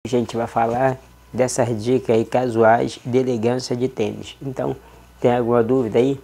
A gente vai falar dessas dicas aí casuais de elegância de tênis. Então, tem alguma dúvida aí?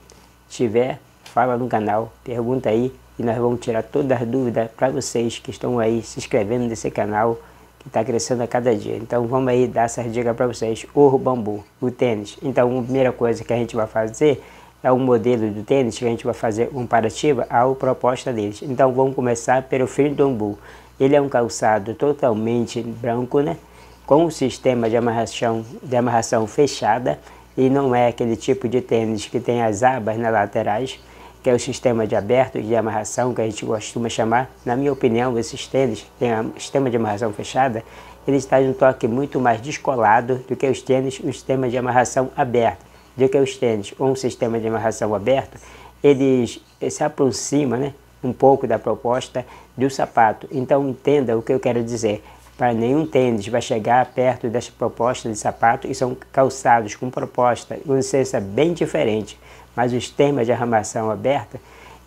Se tiver, fala no canal, pergunta aí e nós vamos tirar todas as dúvidas para vocês que estão aí se inscrevendo nesse canal que está crescendo a cada dia. Então, vamos aí dar essas dicas para vocês. O bambu, o tênis. Então, a primeira coisa que a gente vai fazer é o modelo do tênis que a gente vai fazer comparativa à proposta deles. Então, vamos começar pelo Freedom Bambu. Ele é um calçado totalmente branco, né? Com um sistema de amarração fechada, e não é aquele tipo de tênis que tem as abas nas laterais, que é o sistema de aberto de amarração que a gente costuma chamar. Na minha opinião, esses tênis que tem o sistema de amarração fechada, ele está em um toque muito mais descolado do que os tênis, o sistema de amarração aberto, do que os tênis com um sistema de amarração aberto, eles se aproximam, né, um pouco da proposta do sapato. Então entenda o que eu quero dizer. Para nenhum tênis vai chegar perto dessa proposta de sapato, e são calçados com proposta, com licença bem diferente, mas o sistema de amarração aberta,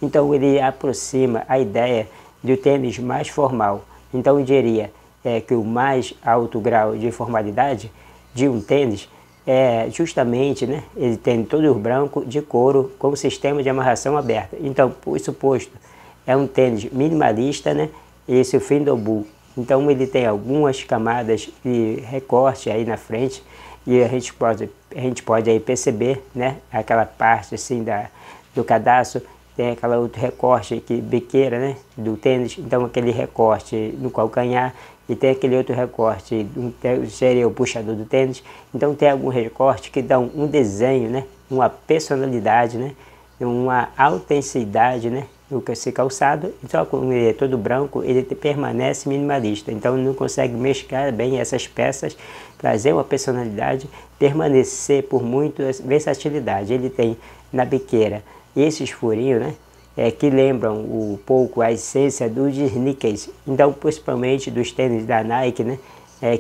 então ele aproxima a ideia do tênis mais formal. Então eu diria que o mais alto grau de formalidade de um tênis é justamente, né, ele tem todo branco de couro com sistema de amarração aberta. Então, por suposto, é um tênis minimalista, né? Esse é o Freedom Bambu. Então ele tem algumas camadas de recorte aí na frente, e a gente pode aí perceber, né, aquela parte assim do cadastro, tem aquela outro recorte aqui, biqueira, né, do tênis. Então aquele recorte no calcanhar, e tem aquele outro recorte, seria o puxador do tênis. Então tem algum recorte que dão um desenho, né, uma personalidade, né, uma autenticidade, né, esse calçado. Só como ele é todo branco, ele permanece minimalista. Então não consegue mesclar bem essas peças, trazer uma personalidade, permanecer por muito versatilidade. Ele tem na biqueira esses furinhos, né, que lembram um pouco a essência dos sneakers. Então, principalmente dos tênis da Nike, né,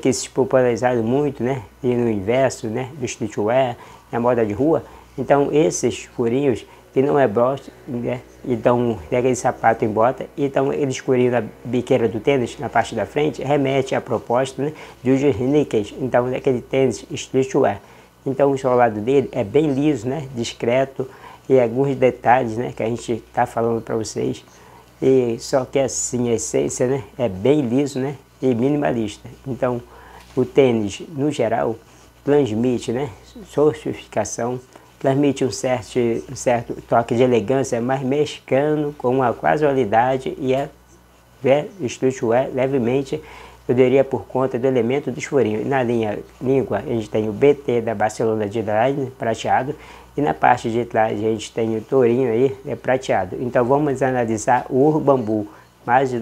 que se popularizaram muito, né, e no inverso, né, do streetwear, na moda de rua. Então esses furinhos que não é broche, né? Então tem aquele sapato em bota, então ele escurinho na biqueira do tênis, na parte da frente, remete à proposta, né, dos sneakers. Então é aquele tênis streetwear. Então o solado dele é bem liso, né, discreto, e alguns detalhes, né, que a gente está falando para vocês. E só que assim a essência, né, é bem liso, né, e minimalista. Então o tênis no geral transmite, né, sofisticação, transmite um certo toque de elegância, mas mesclando com uma casualidade, e streetwear levemente, eu diria, por conta do elemento dos furinhos. Na língua a gente tem o BT da Barcelona de Line, prateado, e na parte de trás a gente tem o tourinho aí, prateado. Então vamos analisar o bambu, mais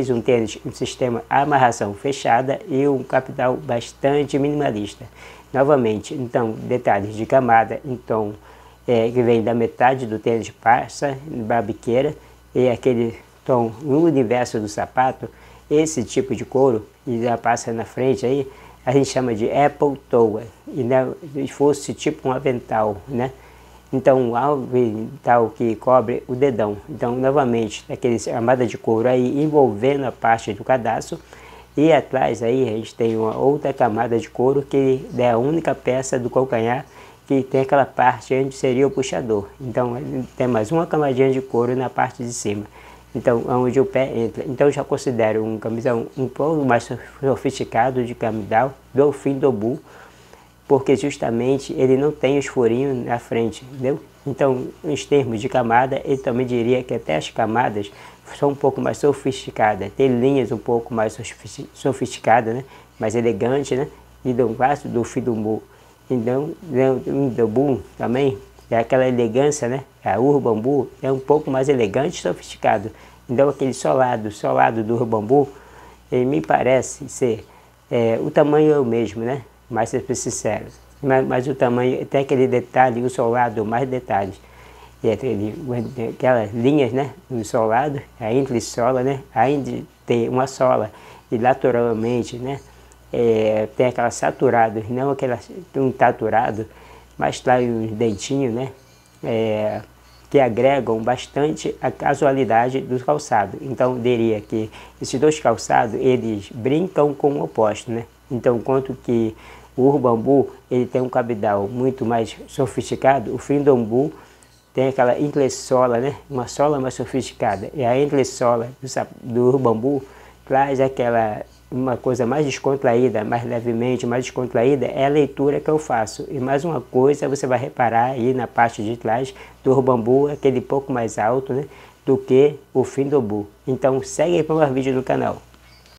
um tênis, um sistema amarração fechada e um capital bastante minimalista. Novamente, então, detalhes de camada, então, que vem da metade do tênis, passa na biqueira, e aquele tom no universo do sapato, esse tipo de couro, e já passa na frente aí, a gente chama de apple toe, e né, se fosse tipo um avental, né? Então, um avental que cobre o dedão. Então, novamente, aquele camada de couro aí envolvendo a parte do cadastro. E atrás aí a gente tem uma outra camada de couro, que é a única peça do calcanhar que tem aquela parte onde seria o puxador. Então tem mais uma camadinha de couro na parte de cima, então onde o pé entra. Então eu já considero um camisão um pouco mais sofisticado de camisão do Freedom Bambu, porque justamente ele não tem os furinhos na frente, entendeu? Então, em termos de camada, eu também diria que até as camadas são um pouco mais sofisticadas, tem linhas um pouco mais sofisticadas, né? Mais elegantes, né? E do Freedom Bambu. Então, o Bambu também é aquela elegância, né? O Bambu é um pouco mais elegante e sofisticado. Então, aquele solado do bambu, ele me parece ser, o tamanho é o mesmo, né? Mas ser sincero, mas o tamanho tem aquele detalhe, o solado mais detalhes, e aquelas linhas, né, no solado, a entressola, né, ainda tem uma sola, e lateralmente, né, tem aquela saturada, não aquela um taturado, mas tá uns dentinhos, né, que agregam bastante a casualidade dos calçados. Então eu diria que esses dois calçados, eles brincam com o oposto, né? Então, enquanto que o urubambu ele tem um cabedal muito mais sofisticado, o fim-do-umbu tem aquela entressola, né? Uma sola mais sofisticada. E a entressola do urubambu traz uma coisa mais descontraída, mais levemente, mais descontraída, é a leitura que eu faço. E mais uma coisa, você vai reparar aí na parte de trás do urubambu, aquele pouco mais alto, né? Do que o fim-do-umbu. Então segue aí para mais vídeo no canal.